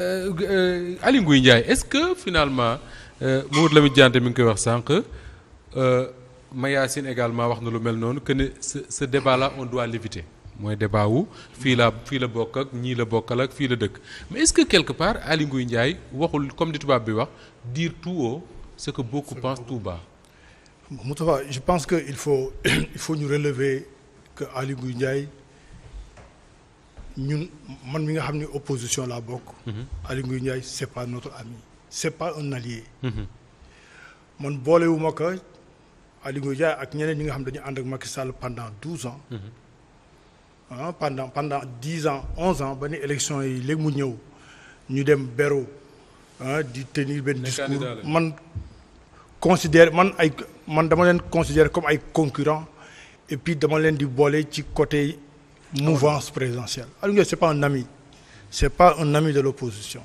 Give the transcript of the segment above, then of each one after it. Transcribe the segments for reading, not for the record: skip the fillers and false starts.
Aly Ngouille Ndiaye est-ce que finalement Mamadou Lamine Diante mi ngi koy wax sànq Mayacine également wax na lu mel noonu que ne ce débat là on doit l'éviter mooy débat wu fii la bokk ak ñii la bokkal ak fii la dëkk mais est-ce que quelque part Aly Ngouille Ndiaye waxul comme di tubaab bi wax dire tout haut ce que beaucoup pensent tout bas. Moustapha, je pense que il faut ñu relever que Aly Ngouille Ndiaye ñun man mi nga xam ne opposition laa bokk. Aly Ngouille Ndiaye c'est pas notre ami c'est pas un allié. man boolewuma ko Aly Ngouille Ndiaye ak ñeneen ñi nga xam dañu ànd ak Macky Sall pendant 12 ans. pendant 10 ans 11 ans ba ni élection yi léegi mu ñëw ñu dem beru di tenir benn discours man dama leen considérer comme ay concurrents et puis dama leen di boole ci côté mouvance présidentielle. Aly Ngouille c'est pas un ami de l'opposition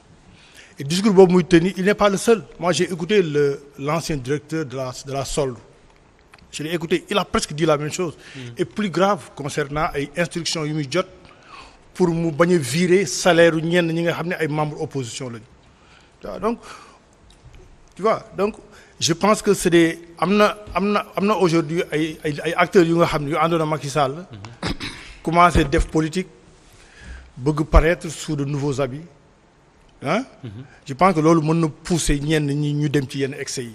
et discours boobu muy tenir il n'est pas le seul. Moi j'ai écouté l'ancien directeur de la solde. Je l'ai écouté, il a presque dit la même chose. Et plus grave concernant ay instructions yu muy jot pour mu bañ a virer salaire ñenn ñi nga xam ne ay membres opposition lañu. Donc tu vois donc je pense que c'est des am na aujourd'hui ay acteurs yu nga xam ne yu àndoon na Macky Sall commencé def politique bëgg paraître sous de nouveaux habits je pense que loolu mën na pousser ñenn ñi ñu dem ci yenn excès yi.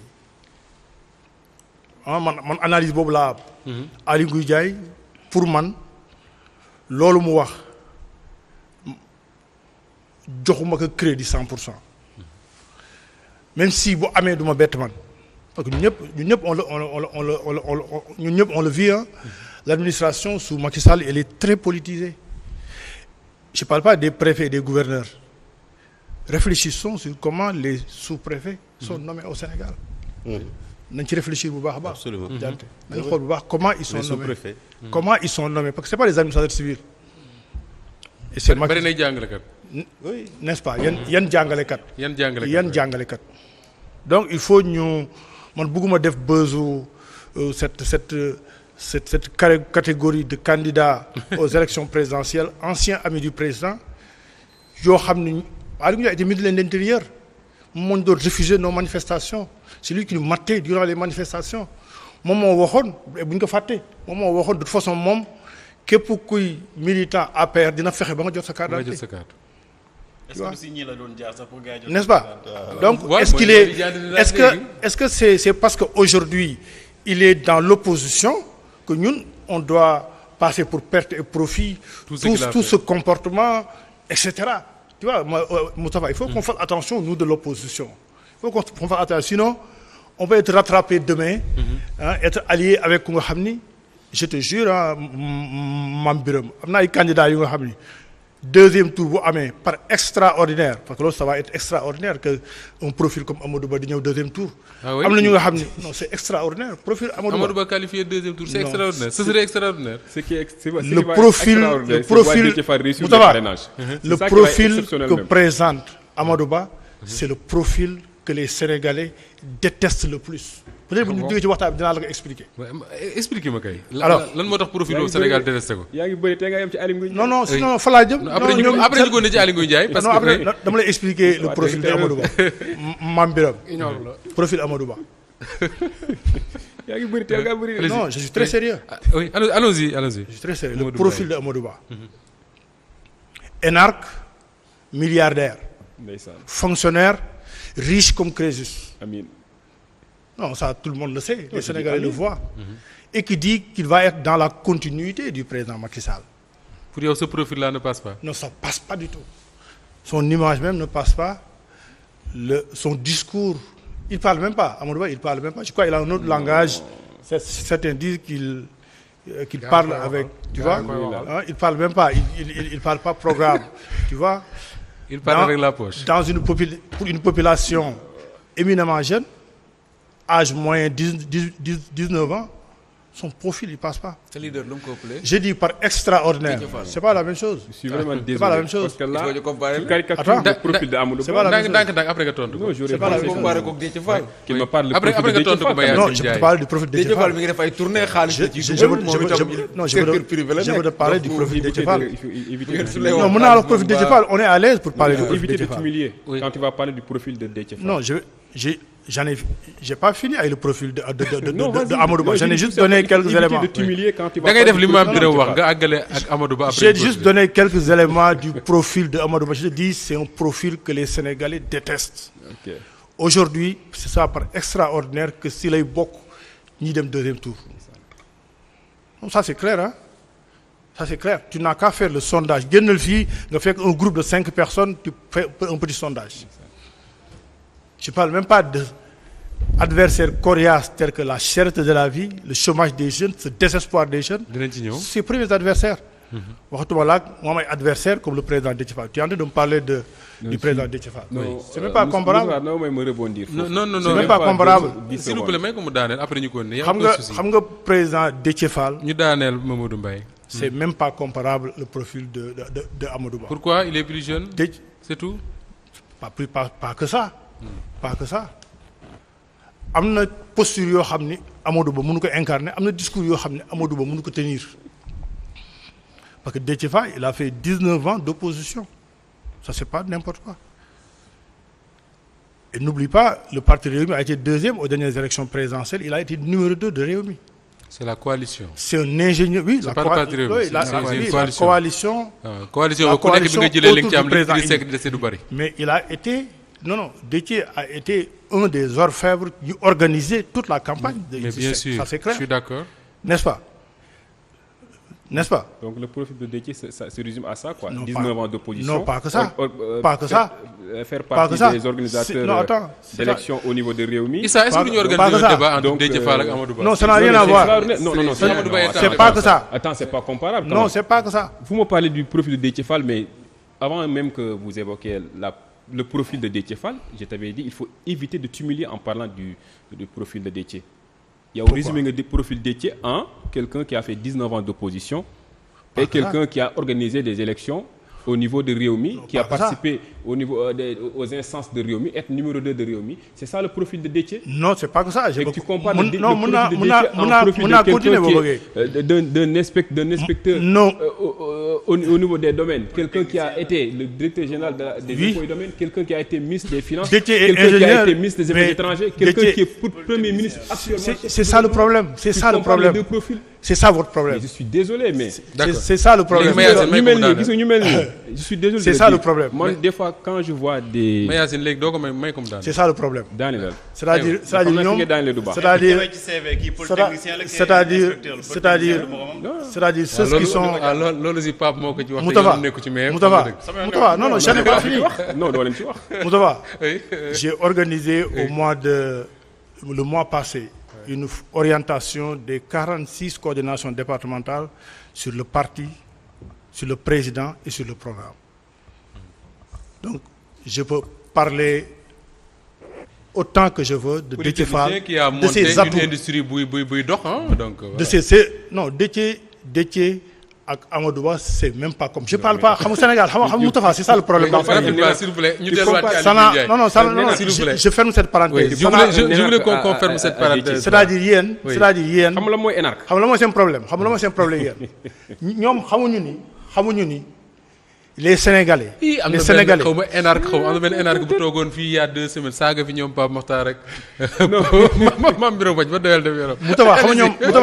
man analyse boobu laa am. Aly Ngouille Ndiaye pour man loolu mu wax joxuma ko crédit 100%. Même si bu amee du ma bett man parce que ñun ñëpp on le vit l'administration sous Macky Sall elle est très politisée. Je parle pas des préfets et des gouverneurs. Réfléchissons sur comment les sous-préfets sont nommés au Sénégal. nañ ci réfléchir bu baax a baax. Absolument. nañ xool bu baax comment ils sont nommés. Comment ils sont nommés parce que c'est pas des administrateurs civils. et c'est bari nay jàngalekat. oui n'est-ce pas yan jàngalekat. yan jàngalekat. donc il faut ñu man bëgguma def buzzu cette catégorie de candidats aux élections présidentielles anciens amis du président yoo xam ni Aly Ngouille Ndiaye était ministre de l'Intérieur moo doon refuser nos manifestations c'est lui qui nous matait durant les manifestations moom moo waxoon bu ñu ko fàtte moom moo waxoon de toute façon moom képp kuy militant APR dina fexe ba nga jot sa carte d'identité. est-ce que si ñii la doon jaar sax pour gars yi n'est-ce pas donc est-ce que c'est parce que aujourd'hui il est dans l'opposition que ñun on doit passer pour perte et profit tout ce comportement etc. Tu vois Moustapha il faut qu'on fasse attention nous de l'opposition il faut qu'on fasse attention sinon on peut être rattrapé demain être allié avec ku nga xam ni je te jure Mame Birame am na ay candidats yu nga xam ni deuxième tour bu amee par extraordinaire parce que loolu ça va être extraordinaire que un profil comme Amadou Ba di ñëw deuxième tour. am na ñu nga xam ni non c'est extraordinaire profil Amadou Ba qualifié deuxième tour c'est extraordinaire ce serait extraordinaire. le profil que présente Amadou Ba c'est le profil que les Sénégalais détestent le plus. peut-être bu ñu jógee ci waxtaan bi dinaa la ko expliquer. expliquer ma kay. alors lan moo tax profil boobu Sénégal détesté ko. yaa ngi bëri te nga yem ci Aly Ngouille Ndiaye. non sinon fa laa jëm. après ñu góone ci Aly Ngouille Ndiaye. parce que après dama lay expliquer le profil de Amadou Ba. Mame Birame profil Amadou Ba. yaa ngi bëri te nga bëri. non je suis très sérieux. oui allons-y. je suis très sérieux le profil de Amadou Ba. énarque milliardaire. ndeysaan fonctionnaire riche comme Crésus. amiin. Non, ça tout le monde le sait, les Sénégalais le voient. Et qui dit qu'il va être dans la continuité du président Macky Sall. Pour yow ce profil-là ne passe pas. Non, ça passe pas du tout. Son image même ne passe pas. Son discours, il parle même pas. Amadou Ba, il parle même pas. Je crois qu'il a un autre langage. Certains disent qu'il parle avec, tu vois. Il parle même pas. Il parle pas programme, tu vois. Il parle avec la poche. Pour une population éminemment jeune. Âge moyen 19 ans son profil il passe pas. Ce leader lu mu ko ëppalee. J'ai dit par extraordinaire. C'est pas la même chose. Je suis vraiment désolé. C'est pas la même chose. Parce que là, Il faut ñu comparer. tu caricatures Attends. le profil de Amadou C'est pas Ba. la même chose. ndànk après nga tontu ko. Non, j'aurais C'est pas la pensé même chose. Comparé ko Déthié Fall. qu'il me parle de Après profil de nga Déthié tontu ko Fall. Mayacine Non, je te parle du profil de Déthié Fall Fall. mi ngi def ay tournée xaalis da ciy Je dugal, veux moom itam je veux te parler du profil de Éviter Fall. il faut éviter Ngeen de- su lay Non, wax mën naa wax profil de Fall, on est à l'aise pour parler du profil éviter de de Fall. t'humilier Oui. quand tu vas parler du profil de Déthié Fall. Non, j'ai pas fini avec le profil de Non, vas-y. Amadou Ba. Non, J'en ai dis juste tout donné simplement, quelques éviter éléments. de t'humilier quand tu vas da ngay def parler li du maam profil Birame de wax Déthié nga Fall. àggale ak Amadou Ba. après J'ai ñu juste continuer. donné quelques éléments du profil de Amadou Ba. Je te dis, c'est un profil que les Sénégalais détestent. Ok. Aujourd'hui, c'est ça par extraordinaire que si lay bokk ñi dem deuxième tour. Donc ça c'est clair, hein? Ça c'est clair. Tu n'as qu'à faire le sondage. Génnal fii nga fekk un groupe de 5 personnes, tu fais un petit sondage. Je parle même pas de adversaires coriaces tels que la cherté de la vie, le chômage des jeunes, ce désespoir des jeunes. dinañ ci ñëw. Ses premiers adversaires. Waxatuma la ak moom ay adversaires comme le président Déthié Fall. Tu es en train de me parler du président Déthié Fall. Non, C'est même pas comparable. Non, mais me rebondir. non non non C'est non même pas comparable. s'il vous plaît may ko mu daaneel après ñu ko ne. Xam nga président Déthié Fall, ñu daaneel Mamadou Mbaye. c'est même pas comparable le profil de Amadou Ba. Pourquoi il est plus jeune. Déthié- c'est tout. pas que ça. Pas que ça. Am na posture yoo xam ni Amadou Ba mënu ko incarner, am na discours yoo xam ne Amadou Ba mënu ko tenir. Parce que Déthié Fall, il a fait 19 ans d'opposition. Ça c'est pas n'importe quoi. Et n'oublie pas, le parti Rewmi a été deuxième aux dernières élections présidentielles, il a été numéro 2 de Rewmi. c'est la coalition. C'est un ingénieur, oui, C'est pas le parti Rewmi, oui, c'est la une oui, coalition. la coalition. coalition La ku nekk bi nga coalition jëlee li nga ci am autour du li président sekk dese du bari. Mais il a été, non, Déthié a été un des orfèvres qui organisait toute la campagne. Mais bien sûr, ça c'est je clair, suis d'accord. n'est-ce pas? N'est-ce pas? Donc le profil de Déthié, ça se résume à ça, quoi. Non, 19 pas- ans d'opposition. non, pas que ça. Pas que faire- ça. Faire Pas partie que ça. des organisateurs Non, attends, c'est d'élections au niveau de Rewmi. Issa est-ce que ñu Pas organiser que un ça. débat entre Donc, Déthié Fall ak Amadou Ba. Non, ça n'a rien à voir. Non, non, non, c'est- Amadou Ba est C'est pas que ça. Attends, c'est pas comparable. quand Non, même. c'est pas que ça. Vous me parlez du profil de Déthié Fall, mais avant même que vous évoquiez le profil de Déthié Fall, je t'avais dit il faut éviter de t'humilier en parlant du profil de Déthié. Il y a au résumé le profil Déthié en quelqu'un qui a fait 19 ans d'opposition et quelqu'un qui a organisé des élections au niveau de Rewmi, qui a pas que ça. participé au niveau aux instances de Rewmi, être numéro 2 de Rewmi. C'est ça le profil de Déthié. Non, c'est pas que ça. Et que tu compares Non, le profil mun de naa Déthié mun naa en mun naa profil mun naa de continuer quelqu'un boo qui bëggee. est d'un inspecteur Non. au niveau des domaines, quelqu'un qui a été le directeur général des Oui. impôts et domaines, quelqu'un qui a été ministre des Finances, Déthié est quelqu'un qui a ingénieur, été ministre des Affaires mais étrangères, quelqu'un Déthié- qui est premier ministre actuellement. C'est ça le problème. C'est Tu ça le compares les deux problème. profils. C'est ça votre Mais problème. je suis désolé, mais D'accord. C'est ça le problème. Léegi Mayacine, ñu may ko mu mel nii daaneel. gis nga ñu mel nii. Je suis désolé. C'est de ça dire. le problème. Moi, des fois, quand je vois des Mayacine léegi doo ko may ko mu daaneel. C'est ça le problème. daaneel C'est-à-dire xam naa fi ñoom nga daaneel du baax. c'est-à-dire ci CV kii polytechnicien la c'est-à-dire ceux qui sont loolu si Pape moo ko ci wax. Moustapha te nekku ci mais Moustapha non je n'ai pas fini non doo leen ci wax. Moustapha j'ai organisé le mois passé une orientation des 46 coordinations départementales sur le parti, sur le président et sur le programme. Donc je peux parler autant que je veux de Déthié Fall, qui a de monté ses atouts, une industrie buy dox donc. de non Déthié ak Amadou Ba c'est même pas comme je parle pas xam nga Sénégal xam nga Moustapha c'est ça le problème dans s'il vous plaît ñu delluwaat ci ça n'a Aliou non s'il vous plaît. je ferme cette parenthèse. Je voulais qu'on confirme cette parenthèse. c'est-à-dire yéen xam nga la mooy énarque. xam nga la mooy seen problème yéen ñoom xamuñu ni les Sénégalais. am les na Sénégalais benn xaw ma énarque xaw ma am na benn énarque bu toogoon fii il y a 2 semaines saaga fi ñoom Pape Mokhtar rek. maam Birame Wathie ba doyal def yaram. Moustapha xam nga ñoom lu ñu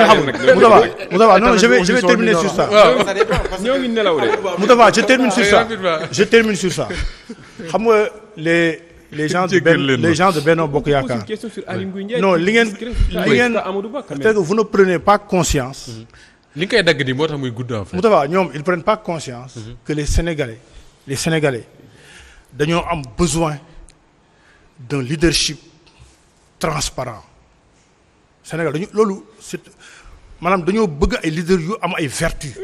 xamul Moustapha non je vais terminer sur ça. ñoo ngi nelaw de. Moustapha je termine sur ça xam nga les gens de Benno Bokk Yaakaar. Une question sur Aly Ngouille Ndiaye. Non li ngeen Amadou Ba quand même. c'est que vous ne prenez pas conscience. li nga koy dagg nii moo tax muy gudd en fait. Moustapha ñoom ils prennent pas conscience que les Sénégalais dañoo am besoin d'un leadership transparent. Sénégal maanaam dañoo bëgg ay leaders yu am ay vertus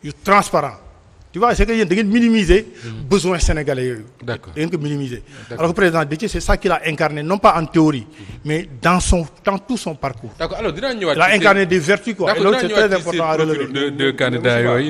yu transparent tu vois c'est que yéen da ngeen minimiser besoin sénégalais yooyu. D'accord. da ngeen ko minimiser. Alors que président Déthié c'est ça qu'il a incarné non pas en théorie mais dans tout son parcours. D'accord alors dinaa ñëwaat. Il a incarné des vertus quoi. Et donc c'est très important à relever. de candidats yooyu.